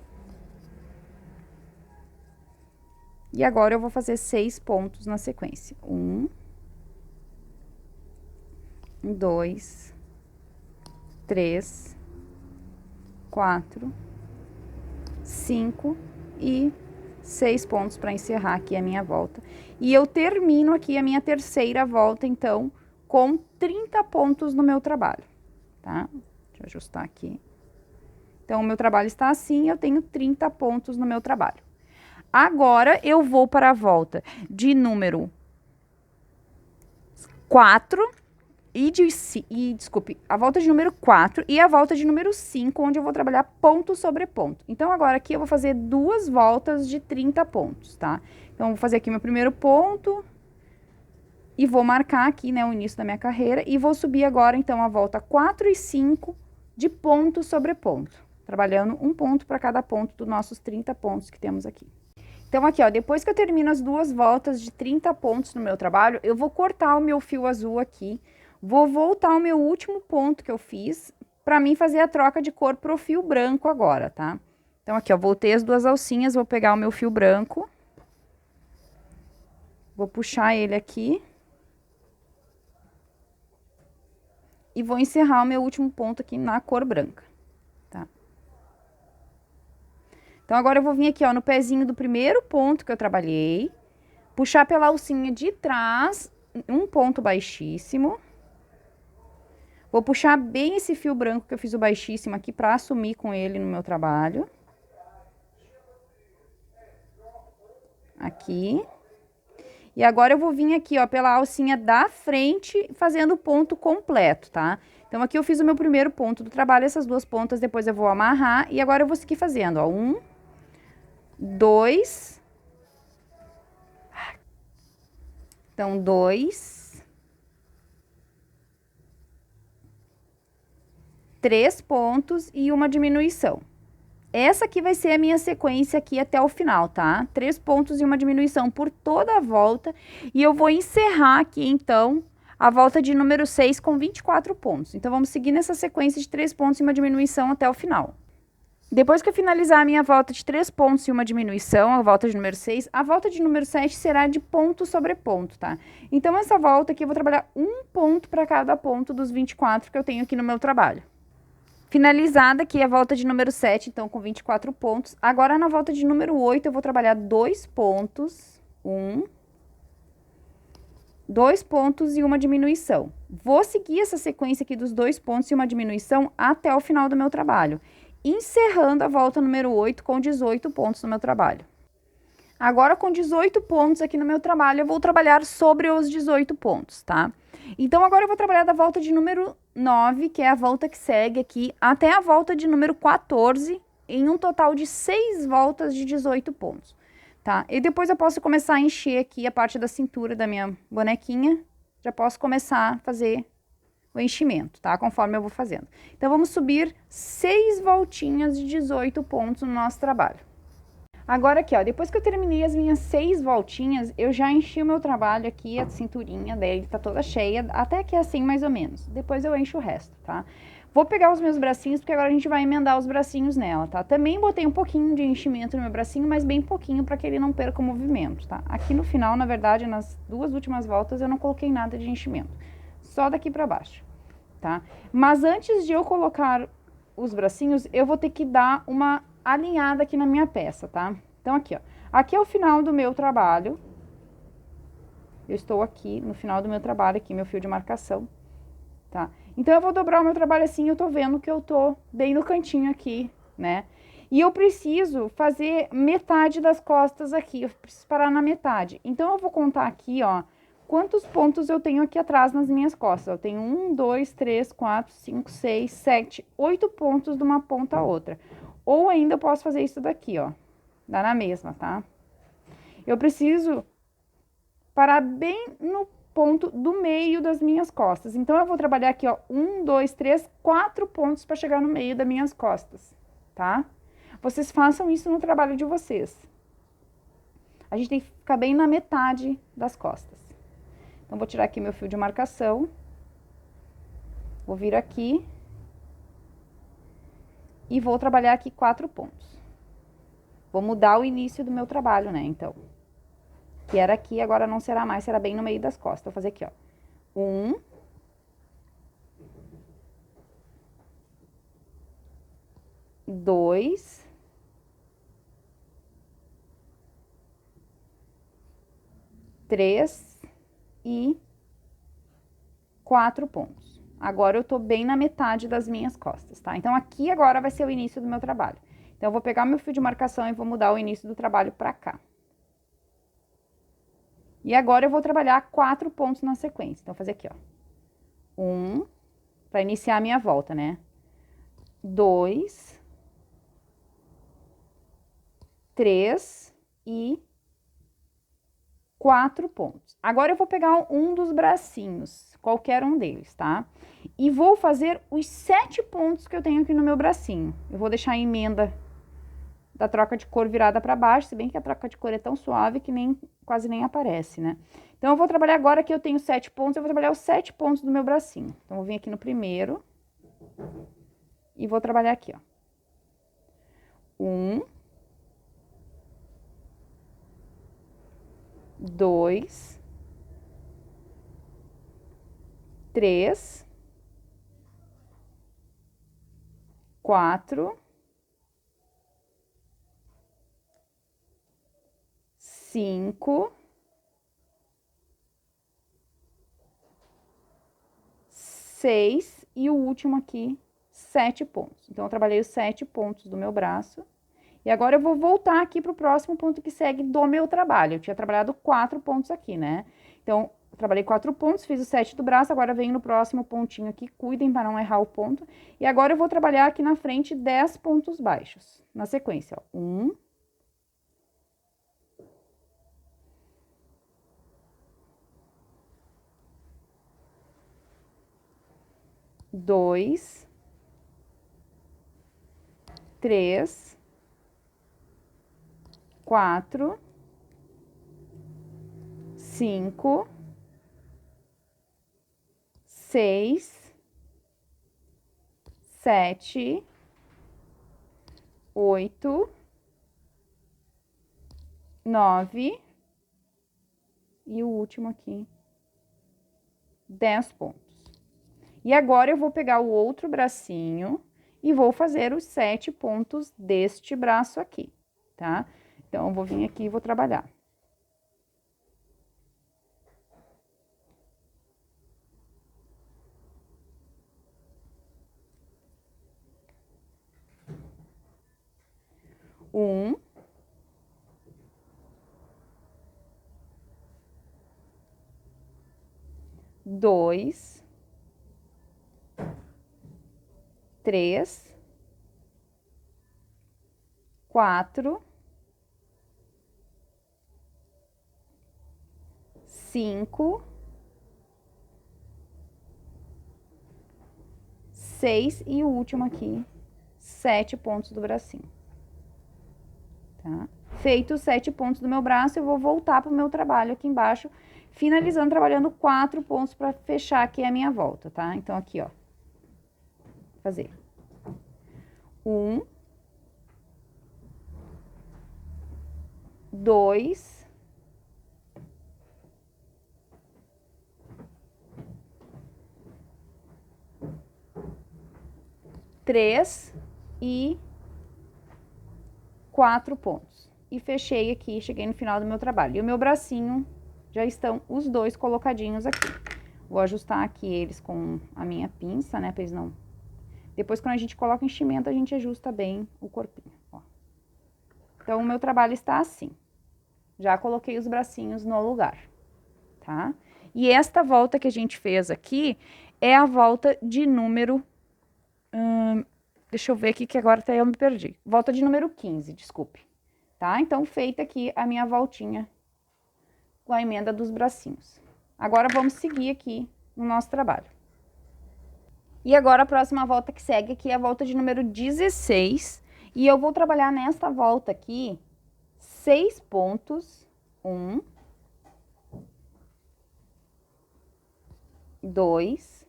E agora, eu vou fazer 6 pontos na sequência. 1, 2, 3, 4, 5 e 6 pontos para encerrar aqui a minha volta. E eu termino aqui a minha terceira volta, então, com 30 pontos no meu trabalho, tá? Deixa eu ajustar aqui. Então, o meu trabalho está assim, eu tenho 30 pontos no meu trabalho. Agora, eu vou para a volta de número 4 desculpe, a volta de número 4 e a volta de número 5, onde eu vou trabalhar ponto sobre ponto. Então, agora aqui eu vou fazer 2 voltas de 30 pontos, tá? Então, eu vou fazer aqui meu primeiro ponto e vou marcar aqui, né, o início da minha carreira e vou subir agora, então, a volta 4 e 5 de ponto sobre ponto, trabalhando um ponto para cada ponto dos nossos 30 pontos que temos aqui. Então, aqui, ó, depois que eu termino as 2 voltas de 30 pontos no meu trabalho, eu vou cortar o meu fio azul aqui, vou voltar ao meu último ponto que eu fiz, para mim fazer a troca de cor pro fio branco agora, tá? Então, aqui, ó, voltei as 2 alcinhas, vou pegar o meu fio branco, vou puxar ele aqui, e vou encerrar o meu último ponto aqui na cor branca, tá? Então, agora eu vou vir aqui, ó, no pezinho do primeiro ponto que eu trabalhei, puxar pela alcinha de trás, um ponto baixíssimo. Vou puxar bem esse fio branco que eu fiz o baixíssimo aqui para assumir com ele no meu trabalho. Aqui. E agora eu vou vir aqui, ó, pela alcinha da frente, fazendo o ponto completo, tá? Então, aqui eu fiz o meu primeiro ponto do trabalho, essas duas pontas, depois eu vou amarrar, e agora eu vou seguir fazendo, ó, 1, 2, então, 2, 3 pontos e uma diminuição. Essa aqui vai ser a minha sequência aqui até o final, tá? 3 pontos e uma diminuição por toda a volta. E eu vou encerrar aqui, então, a volta de número 6 com 24 pontos. Então, vamos seguir nessa sequência de 3 pontos e uma diminuição até o final. Depois que eu finalizar a minha volta de 3 pontos e uma diminuição, a volta de número 6, a volta de número 7 será de ponto sobre ponto, tá? Então, essa volta aqui eu vou trabalhar um ponto para cada ponto dos 24 que eu tenho aqui no meu trabalho. Finalizada aqui a volta de número 7, então, com 24 pontos. Agora, na volta de número 8, eu vou trabalhar 2 pontos. 2 pontos e uma diminuição. Vou seguir essa sequência aqui dos 2 pontos e uma diminuição até o final do meu trabalho, encerrando a volta número 8 com 18 pontos no meu trabalho. Agora, com 18 pontos aqui no meu trabalho, eu vou trabalhar sobre os 18 pontos, tá? Então, agora eu vou trabalhar da volta de número 9, que é a volta que segue aqui, até a volta de número 14, em um total de 6 voltas de 18 pontos, tá? E depois eu posso começar a encher aqui a parte da cintura da minha bonequinha, já posso começar a fazer o enchimento, tá? Conforme eu vou fazendo. Então, vamos subir 6 voltinhas de 18 pontos no nosso trabalho. Agora aqui, ó, depois que eu terminei as minhas 6 voltinhas, eu já enchi o meu trabalho aqui, a cinturinha dele tá toda cheia, até que é assim mais ou menos. Depois eu encho o resto, tá? Vou pegar os meus bracinhos, porque agora a gente vai emendar os bracinhos nela, tá? Também botei um pouquinho de enchimento no meu bracinho, mas bem pouquinho, para que ele não perca o movimento, tá? Aqui no final, na verdade, nas 2 últimas voltas, eu não coloquei nada de enchimento. Só daqui pra baixo, tá? Mas antes de eu colocar os bracinhos, eu vou ter que dar uma alinhada aqui na minha peça, tá? Então, aqui, ó. Aqui é o final do meu trabalho. Eu estou aqui no final do meu trabalho, aqui, meu fio de marcação, tá? Então, eu vou dobrar o meu trabalho assim, eu tô vendo que eu tô bem no cantinho aqui, né? E eu preciso fazer metade das costas aqui, eu preciso parar na metade. Então, eu vou contar aqui, ó, quantos pontos eu tenho aqui atrás nas minhas costas. Eu tenho 1, 2, 3, 4, 5, 6, 7, 8 pontos de uma ponta a outra. Ou ainda eu posso fazer isso daqui, ó. Dá na mesma, tá? Eu preciso parar bem no ponto do meio das minhas costas. Então, eu vou trabalhar aqui, ó, 1, 2, 3, 4 pontos para chegar no meio das minhas costas, tá? Vocês façam isso no trabalho de vocês. A gente tem que ficar bem na metade das costas. Então, vou tirar aqui meu fio de marcação. Vou vir aqui. E vou trabalhar aqui 4 pontos. Vou mudar o início do meu trabalho, né, então. Que era aqui, agora não será mais, será bem no meio das costas. Vou fazer aqui, ó. 1. 2. 3 e 4 pontos. Agora, eu tô bem na metade das minhas costas, tá? Então, aqui agora vai ser o início do meu trabalho. Então, eu vou pegar meu fio de marcação e vou mudar o início do trabalho pra cá. E agora, eu vou trabalhar 4 pontos na sequência. Então, vou fazer aqui, ó. 1, pra iniciar a minha volta, né? 2, 3 e 4 pontos. Agora, eu vou pegar um dos bracinhos, qualquer um deles, tá? E vou fazer os 7 pontos que eu tenho aqui no meu bracinho. Eu vou deixar a emenda da troca de cor virada para baixo, se bem que a troca de cor é tão suave que quase nem aparece, né? Então, eu vou trabalhar agora que eu tenho 7 pontos, eu vou trabalhar os 7 pontos do meu bracinho. Então, eu vou vir aqui no primeiro e vou trabalhar aqui, ó. 1, 2, 3, 4, 5, 6 e o último aqui, 7 pontos. Então, eu trabalhei os 7 pontos do meu braço E agora eu vou voltar aqui para o próximo ponto que segue do meu trabalho. Eu tinha trabalhado 4 pontos aqui, né? Então, eu trabalhei 4 pontos, fiz o 7 do braço, agora venho no próximo pontinho aqui, cuidem para não errar o ponto. E agora eu vou trabalhar aqui na frente 10 pontos baixos, na sequência, ó. 1, 2, 3, 4, 5, 6, 7, 8, 9 e o último aqui, 10 pontos. E agora eu vou pegar o outro bracinho e vou fazer os 7 pontos deste braço aqui, tá? Então, eu vou vir aqui e vou trabalhar. Um, dois, 3, 4, 5, 6 e o último aqui, 7 pontos do bracinho. Tá? Feito os 7 pontos do meu braço, eu vou voltar pro meu trabalho aqui embaixo, finalizando trabalhando 4 pontos para fechar aqui a minha volta, tá? Então, aqui, ó. Fazer 1, 2, 3 e 4 pontos. E fechei aqui, cheguei no final do meu trabalho. E o meu bracinho, já estão os dois colocadinhos aqui. Vou ajustar aqui eles com a minha pinça, né, pra eles não... Depois, quando a gente coloca enchimento, a gente ajusta bem o corpinho, ó. Então, o meu trabalho está assim. Já coloquei os bracinhos no lugar, tá? E esta volta que a gente fez aqui é a volta de número... deixa eu ver aqui que agora até eu me perdi. Volta de número 15, desculpe. Tá? Então, feita aqui a minha voltinha com a emenda dos bracinhos. Agora, vamos seguir aqui no nosso trabalho. E agora, a próxima volta que segue aqui é a volta de número 16. E eu vou trabalhar nesta volta aqui 6 pontos. 1, 2,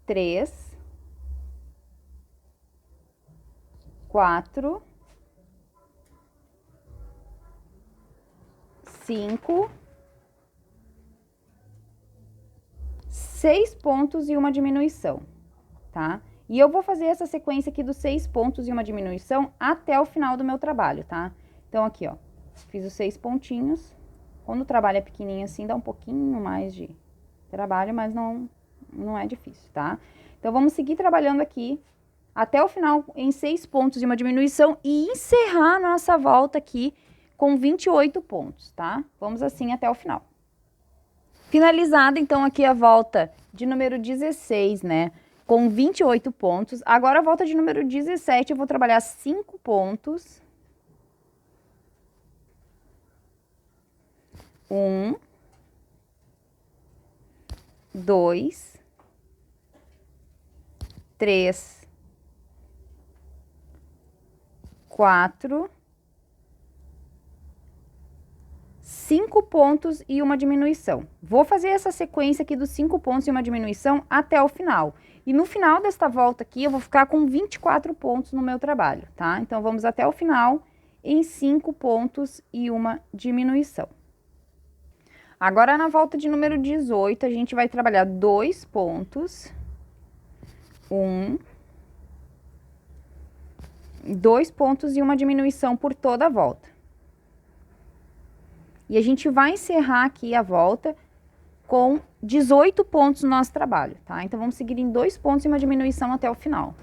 3, 4, 5, 6 pontos e uma diminuição, tá? E eu vou fazer essa sequência aqui dos 6 pontos e uma diminuição até o final do meu trabalho, tá? Então, aqui, ó, fiz os 6 pontinhos. Quando o trabalho é pequenininho assim, dá um pouquinho mais de trabalho, mas não é difícil, tá? Então, vamos seguir trabalhando aqui até o final em 6 pontos e uma diminuição e encerrar a nossa volta aqui com 28 pontos, tá? Vamos assim até o final. Finalizada, então, aqui a volta de número 16, né? Com 28 pontos. Agora, a volta de número 17, eu vou trabalhar 5 pontos. 1, 2, 3, 4, 5 pontos e uma diminuição. Vou fazer essa sequência aqui dos 5 pontos e uma diminuição até o final. E no final desta volta aqui, eu vou ficar com 24 pontos no meu trabalho, tá? Então, vamos até o final em 5 pontos e uma diminuição. Agora, na volta de número 18, a gente vai trabalhar 2 pontos. 1, 2 pontos e uma diminuição por toda a volta. E a gente vai encerrar aqui a volta com 18 pontos no nosso trabalho, tá? Então, vamos seguir em 2 pontos e uma diminuição até o final.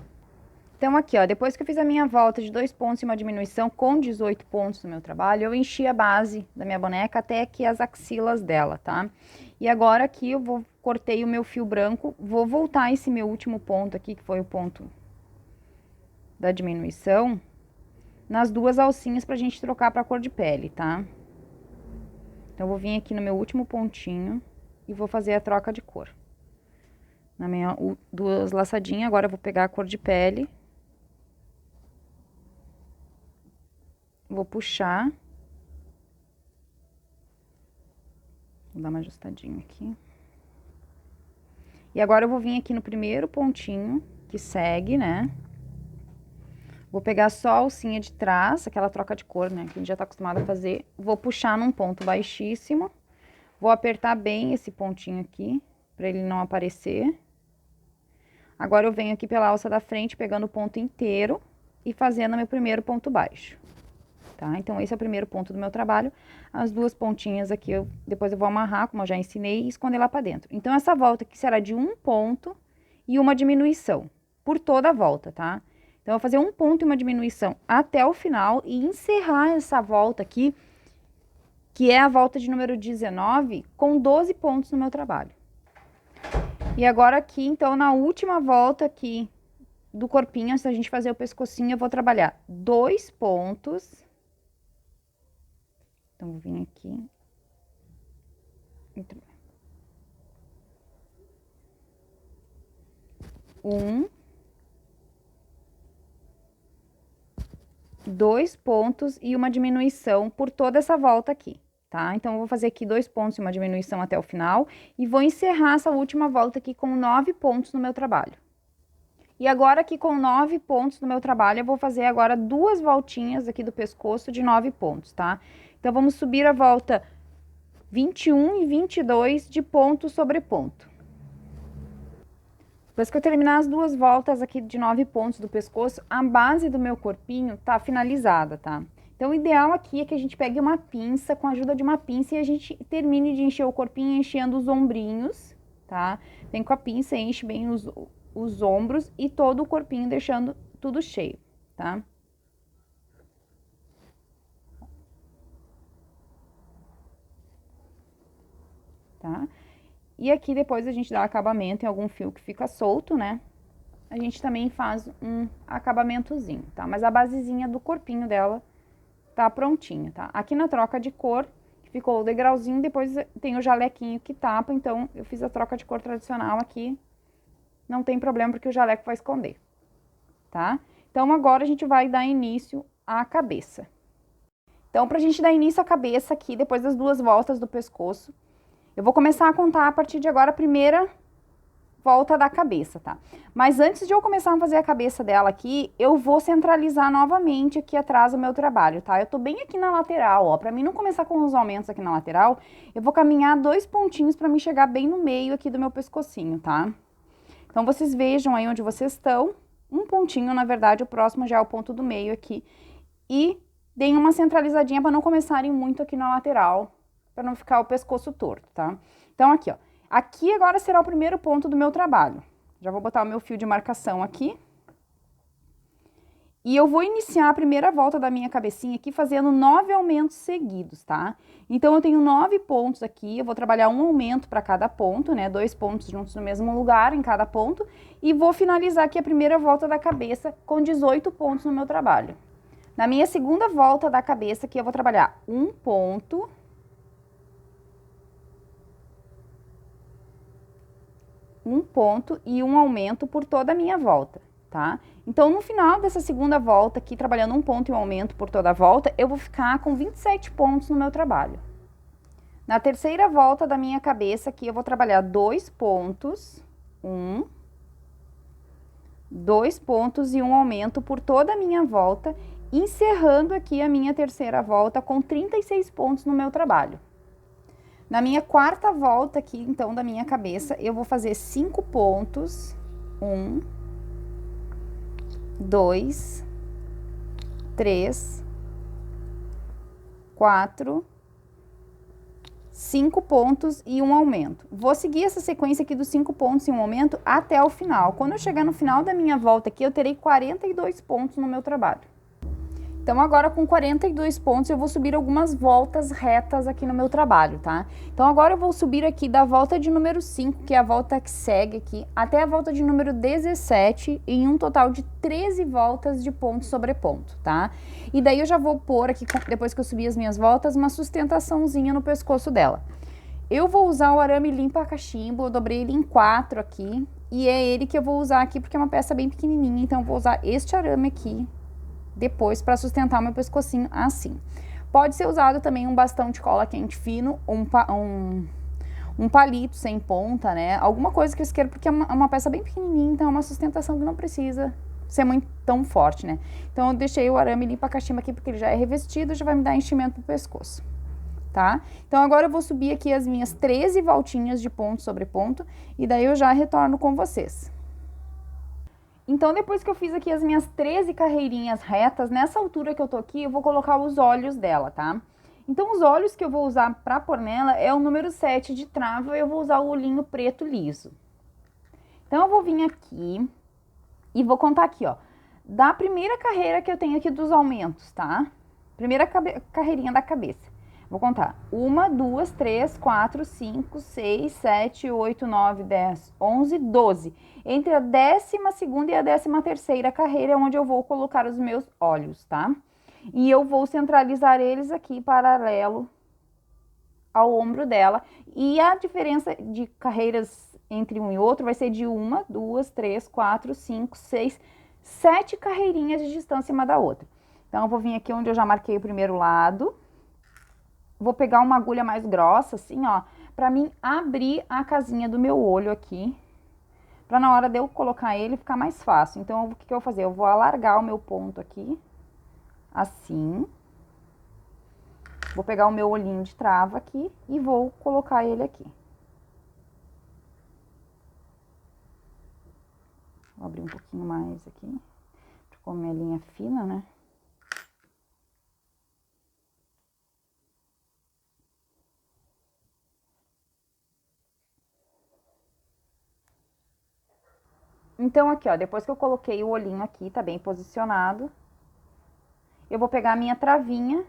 Então, aqui, ó, depois que eu fiz a minha volta de 2 pontos e uma diminuição com 18 pontos no meu trabalho, eu enchi a base da minha boneca até aqui as axilas dela, tá? E agora aqui eu cortei o meu fio branco, vou voltar esse meu último ponto aqui, que foi o ponto da diminuição, nas duas alcinhas pra gente trocar pra cor de pele, tá? Então, eu vou vir aqui no meu último pontinho e vou fazer a troca de cor. Na minha duas laçadinhas, agora eu vou pegar a cor de pele. Vou puxar. Vou dar uma ajustadinha aqui. E agora eu vou vir aqui no primeiro pontinho que segue, né? Vou pegar só a alcinha de trás, aquela troca de cor, né? Que a gente já tá acostumado a fazer. Vou puxar num ponto baixíssimo. Vou apertar bem esse pontinho aqui, pra ele não aparecer. Agora eu venho aqui pela alça da frente, pegando o ponto inteiro e fazendo meu primeiro ponto baixo. Tá? Então, esse é o primeiro ponto do meu trabalho. As duas pontinhas aqui, depois eu vou amarrar, como eu já ensinei, e esconder lá pra dentro. Então, essa volta aqui será de um ponto e uma diminuição, por toda a volta, tá? Então, eu vou fazer um ponto e uma diminuição até o final e encerrar essa volta aqui, que é a volta de número 19, com 12 pontos no meu trabalho. E agora aqui, então, na última volta aqui do corpinho, antes da gente fazer o pescocinho, eu vou trabalhar 2 pontos. Então, vou vir aqui. Um. 2 pontos e uma diminuição por toda essa volta aqui, tá? Então, eu vou fazer aqui 2 pontos e uma diminuição até o final. E vou encerrar essa última volta aqui com 9 pontos no meu trabalho. E agora, aqui com 9 pontos no meu trabalho, eu vou fazer agora 2 voltinhas aqui do pescoço de 9 pontos, tá? Então, vamos subir a volta 21 e 22 de ponto sobre ponto. Depois que eu terminar as 2 voltas aqui de 9 pontos do pescoço, a base do meu corpinho tá finalizada, tá? Então, o ideal aqui é que a gente pegue uma pinça, com a ajuda de uma pinça, e a gente termine de encher o corpinho, enchendo os ombrinhos, tá? Vem com a pinça, enche bem os ombros e todo o corpinho, deixando tudo cheio, tá? Tá? E aqui depois a gente dá acabamento em algum fio que fica solto, né? A gente também faz um acabamentozinho, tá? Mas a basezinha do corpinho dela tá prontinha, tá? Aqui na troca de cor, que ficou o degrauzinho, depois tem o jalequinho que tapa, então eu fiz a troca de cor tradicional aqui. Não tem problema, porque o jaleco vai esconder, tá? Então, agora a gente vai dar início à cabeça. Então, pra gente dar início à cabeça aqui, depois das 2 voltas do pescoço, eu vou começar a contar a partir de agora a primeira volta da cabeça, tá? Mas antes de eu começar a fazer a cabeça dela aqui, eu vou centralizar novamente aqui atrás o meu trabalho, tá? Eu tô bem aqui na lateral, ó. Pra mim não começar com os aumentos aqui na lateral, eu vou caminhar 2 pontinhos pra me chegar bem no meio aqui do meu pescocinho, tá? Então, vocês vejam aí onde vocês estão. Um pontinho, na verdade, o próximo já é o ponto do meio aqui. E deem uma centralizadinha para não começarem muito aqui na lateral, para não ficar o pescoço torto, tá? Então, aqui, ó. Aqui agora será o primeiro ponto do meu trabalho. Já vou botar o meu fio de marcação aqui. E eu vou iniciar a primeira volta da minha cabecinha aqui fazendo 9 aumentos seguidos, tá? Então, eu tenho 9 pontos aqui, eu vou trabalhar um aumento para cada ponto, né? 2 pontos juntos no mesmo lugar, em cada ponto. E vou finalizar aqui a primeira volta da cabeça com 18 pontos no meu trabalho. Na minha segunda volta da cabeça aqui, eu vou trabalhar um ponto. Um ponto e um aumento por toda a minha volta, tá? Então, no final dessa segunda volta aqui, trabalhando um ponto e um aumento por toda a volta, eu vou ficar com 27 pontos no meu trabalho. Na terceira volta da minha cabeça aqui, eu vou trabalhar 2 pontos, 2 pontos e um aumento por toda a minha volta, encerrando aqui a minha terceira volta com 36 pontos no meu trabalho. Na minha quarta volta aqui, então, da minha cabeça, eu vou fazer 5 pontos. 1, 2, 3, 4, 5 pontos e um aumento. Vou seguir essa sequência aqui dos 5 pontos e um aumento até o final. Quando eu chegar no final da minha volta aqui, eu terei 42 pontos no meu trabalho. Então, agora com 42 pontos, eu vou subir algumas voltas retas aqui no meu trabalho, tá? Então, agora eu vou subir aqui da volta de número 5, que é a volta que segue aqui, até a volta de número 17, em um total de 13 voltas de ponto sobre ponto, tá? E daí eu já vou pôr aqui, depois que eu subir as minhas voltas, uma sustentaçãozinha no pescoço dela. Eu vou usar o arame limpa cachimbo, eu dobrei ele em 4 aqui, e é ele que eu vou usar aqui porque é uma peça bem pequenininha, então eu vou usar este arame aqui, depois para sustentar o meu pescocinho assim. Pode ser usado também um bastão de cola quente fino, um palito sem ponta, né? Alguma coisa que eu queira, porque é uma peça bem pequenininha, então é uma sustentação que não precisa ser muito tão forte, né? Então eu deixei o arame limpa cachimbo aqui porque ele já é revestido, já vai me dar enchimento pro pescoço, tá? Então agora eu vou subir aqui as minhas 13 voltinhas de ponto sobre ponto e daí eu já retorno com vocês. Então, depois que eu fiz aqui as minhas 13 carreirinhas retas, nessa altura que eu tô aqui, eu vou colocar os olhos dela, tá? Então, os olhos que eu vou usar pra pôr nela é o número 7 de trava, eu vou usar o olhinho preto liso. Então, eu vou vir aqui e vou contar aqui, ó, da primeira carreira que eu tenho aqui dos aumentos, tá? Primeira carreirinha da cabeça. Vou contar. 1, 2, 3, 4, 5, 6, 7, 8, 9, 10, 11, 12. Entre a 12ª e a 13ª carreira é onde eu vou colocar os meus olhos, tá? E eu vou centralizar eles aqui paralelo ao ombro dela. E a diferença de carreiras entre um e outro vai ser de 1, 2, 3, 4, 5, 6, 7 carreirinhas de distância uma da outra. Então, eu vou vir aqui onde eu já marquei o primeiro lado. Vou pegar uma agulha mais grossa, assim, ó, pra mim abrir a casinha do meu olho aqui, pra na hora de eu colocar ele ficar mais fácil. Então, o que que eu vou fazer? Eu vou alargar o meu ponto aqui, assim. Vou pegar o meu olhinho de trava aqui e vou colocar ele aqui. Vou abrir um pouquinho mais aqui, ficou minha linha fina, né? Então, aqui, ó, depois que eu coloquei o olhinho aqui, tá bem posicionado, eu vou pegar a minha travinha,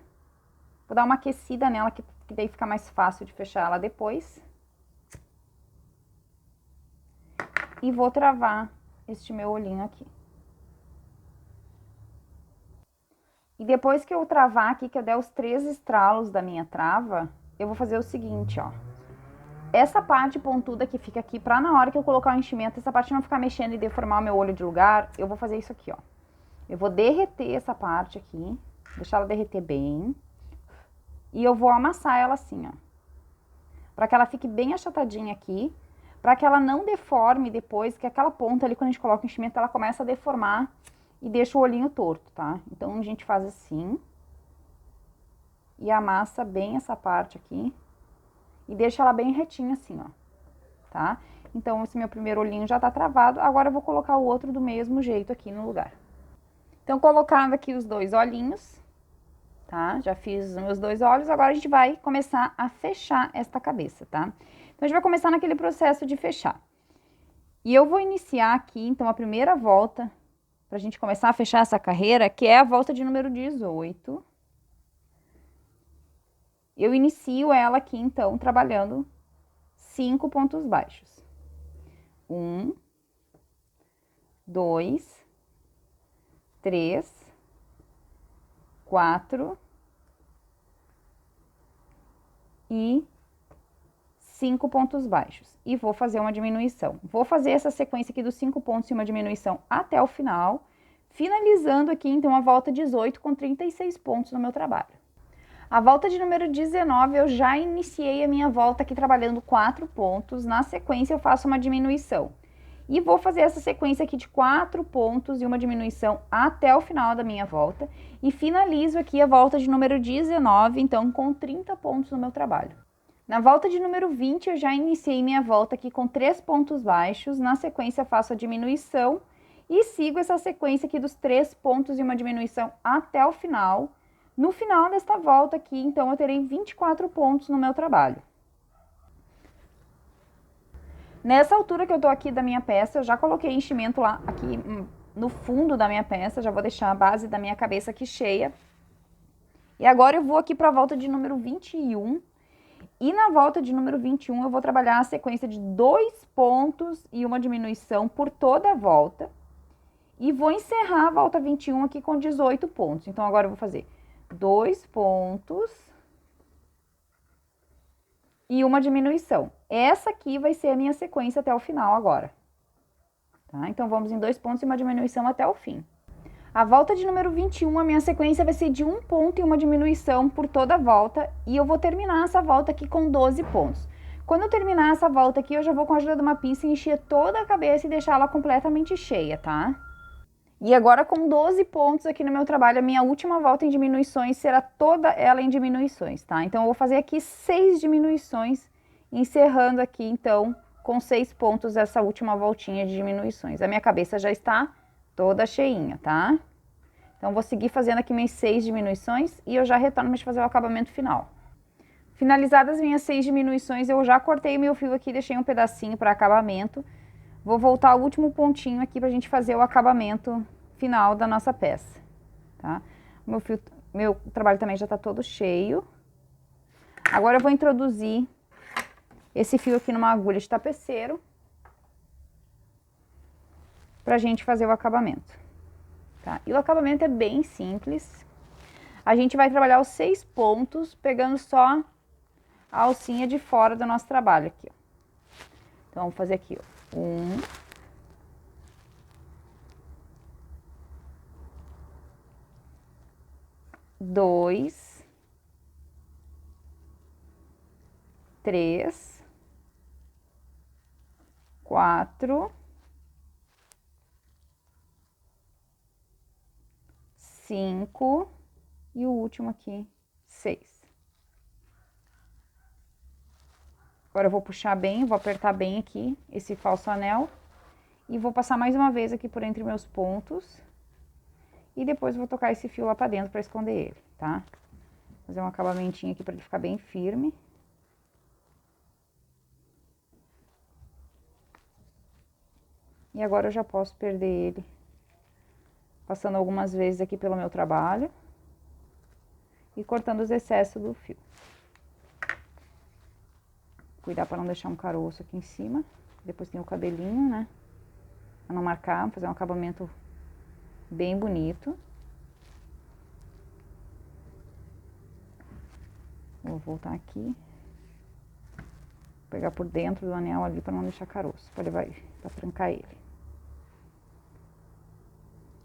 vou dar uma aquecida nela, que daí fica mais fácil de fechar ela depois. E vou travar este meu olhinho aqui. E depois que eu travar aqui, que eu der os 3 estralos da minha trava, eu vou fazer o seguinte, ó. Essa parte pontuda que fica aqui, pra na hora que eu colocar o enchimento, essa parte não ficar mexendo e deformar o meu olho de lugar, eu vou fazer isso aqui, ó. Eu vou derreter essa parte aqui, deixar ela derreter bem. E eu vou amassar ela assim, ó. Pra que ela fique bem achatadinha aqui, pra que ela não deforme depois, que aquela ponta ali, quando a gente coloca o enchimento, ela começa a deformar e deixa o olhinho torto, tá? Então, a gente faz assim. E amassa bem essa parte aqui. E deixa ela bem retinha assim, ó, tá? Então, esse meu primeiro olhinho já tá travado, agora eu vou colocar o outro do mesmo jeito aqui no lugar. Então, colocado aqui os 2 olhinhos, tá? Já fiz os meus 2 olhos, agora a gente vai começar a fechar esta cabeça, tá? Então, a gente vai começar naquele processo de fechar. E eu vou iniciar aqui, então, a primeira volta, pra gente começar a fechar essa carreira, que é a volta de número 18. Eu inicio ela aqui, então, trabalhando 5 pontos baixos. 1, 2, 3, 4 e 5 pontos baixos. E vou fazer uma diminuição. Vou fazer essa sequência aqui dos 5 pontos e uma diminuição até o final, finalizando aqui, então, a volta 18 com 36 pontos no meu trabalho. A volta de número 19, eu já iniciei a minha volta aqui trabalhando 4 pontos. Na sequência, eu faço uma diminuição. E vou fazer essa sequência aqui de 4 pontos e uma diminuição até o final da minha volta. E finalizo aqui a volta de número 19, então, com 30 pontos no meu trabalho. Na volta de número 20, eu já iniciei minha volta aqui com 3 pontos baixos. Na sequência, eu faço a diminuição e sigo essa sequência aqui dos 3 pontos e uma diminuição até o final. No final desta volta aqui, então, eu terei 24 pontos no meu trabalho. Nessa altura que eu tô aqui da minha peça, eu já coloquei enchimento lá, aqui no fundo da minha peça, já vou deixar a base da minha cabeça aqui cheia. E agora eu vou aqui pra volta de número 21. E na volta de número 21, eu vou trabalhar a sequência de 2 pontos e uma diminuição por toda a volta. E vou encerrar a volta 21 aqui com 18 pontos. Então, agora eu vou fazer 2 pontos e uma diminuição. Essa aqui vai ser a minha sequência até o final agora. Tá? Então, vamos em 2 pontos e uma diminuição até o fim. A volta de número 21, a minha sequência vai ser de 1 ponto e uma diminuição por toda a volta. E eu vou terminar essa volta aqui com 12 pontos. Quando eu terminar essa volta aqui, eu já vou com a ajuda de uma pinça encher toda a cabeça e deixar ela completamente cheia, tá? E agora com 12 pontos aqui no meu trabalho, a minha última volta em diminuições será toda ela em diminuições, tá? Então, eu vou fazer aqui 6 diminuições, encerrando aqui, então, com 6 pontos essa última voltinha de diminuições. A minha cabeça já está toda cheinha, tá? Então, vou seguir fazendo aqui minhas 6 diminuições e eu já retorno para fazer o acabamento final. Finalizadas as minhas 6 diminuições, eu já cortei meu fio aqui, deixei um pedacinho para acabamento. Vou voltar ao último pontinho aqui pra gente fazer o acabamento final da nossa peça, tá? Meu trabalho também já tá todo cheio. Agora eu vou introduzir esse fio aqui numa agulha de tapeceiro pra gente fazer o acabamento, tá? E o acabamento é bem simples. A gente vai trabalhar os 6 pontos, pegando só a alcinha de fora do nosso trabalho aqui, ó. Então, vamos fazer aqui, ó. 2, 3, 4, 5 e o último aqui, 6. Agora eu vou puxar bem, vou apertar bem aqui esse falso anel e vou passar mais uma vez aqui por entre meus pontos e depois vou tocar esse fio lá pra dentro pra esconder ele, tá? Fazer um acabamentinho aqui pra ele ficar bem firme. E agora eu já posso perder ele passando algumas vezes aqui pelo meu trabalho e cortando os excessos do fio. Cuidar para não deixar um caroço aqui em cima. Depois tem o cabelinho, né? Pra não marcar, fazer um acabamento bem bonito. Vou voltar aqui. Pegar por dentro do anel ali para não deixar caroço, para levar ele, para trancar ele.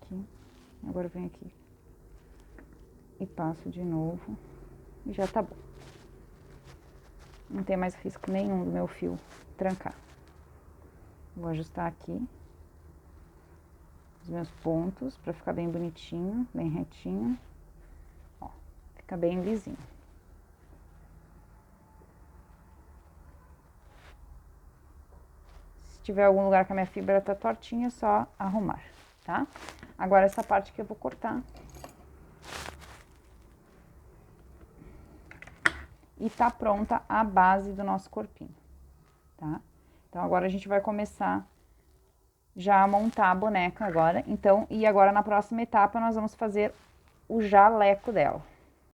Aqui. Agora eu venho aqui e passo de novo e já tá bom. Não tem mais risco nenhum do meu fio trancar. Vou ajustar aqui os meus pontos para ficar bem bonitinho, bem retinho. Ó, fica bem lisinho. Se tiver algum lugar que a minha fibra tá tortinha, é só arrumar, tá? Agora essa parte que eu vou cortar. E tá pronta a base do nosso corpinho, tá? Então, agora a gente vai começar já a montar a boneca agora. Então, e agora na próxima etapa nós vamos fazer o jaleco dela.